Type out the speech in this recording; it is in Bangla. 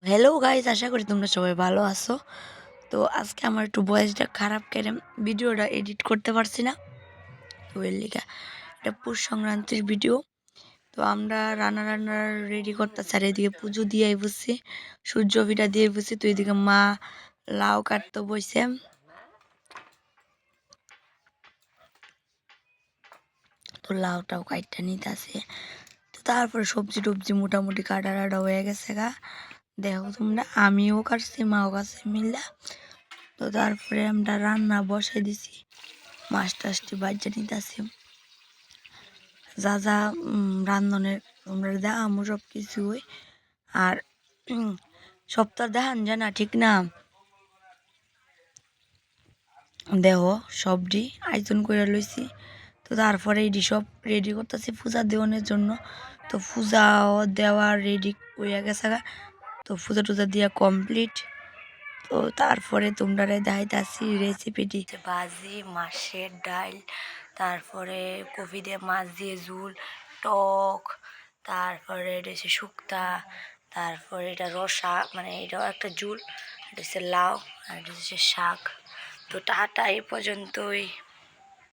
হ্যালো গাইস, আশা করি তোমরা সবাই ভালো আছো। তো আজকে আমার একটু ভয়েসটা খারাপ কেন ভিডিওটা এডিট করতে পারছি না। তো এর লিগা এটা পৌষ সংক্রান্তির ভিডিও। তো আমরা রান্না রেডি করতেছি আর এদিকে পুজো দিয়ে বসছি, সূর্য পিঠা দিয়ে বসছি। তো এদিকে মা লাউ কাটতে বসে, তো লাউটাও কাটটা নিতেছে। তো তারপরে সবজি টবজি মোটামুটি কাটা হয়ে গেছে গা। দেখো তোমরা, আমিও কাটছি, মাও কাটছে মিল্লা। তো তারপরে আমরা রান্না বসাই দিছি, মাছ টাছটি বাজ্যা নিতেছি, যা যা রান্ধনের তোমরা দেখামো সব কিছুই। আর সপ্তাহ দেখান জানা ঠিক না, দেহ সবটি আয়োজন করে লইছি। তো তারপরে এটি সব রেডি করতেছি পূজা দেওয়ানোর জন্য। তো পূজাও দেওয়া রেডি হয়ে গেছে গা। তো পূজা টুজা দিয়া কমপ্লিট। তো তারপরে তোমরা দেখাইতেছি রেসিপিটি, ভাজি মাছের ডাল, তারপরে কফি দিয়ে মাছ দিয়ে ঝুল, টক, তারপরে এটা হচ্ছে শুক্তা, তারপরে এটা রসা, মানে এটাও একটা ঝুল, এটা হচ্ছে লাউ, আর এটা হচ্ছে শাক। তো টাটা এই পর্যন্তই।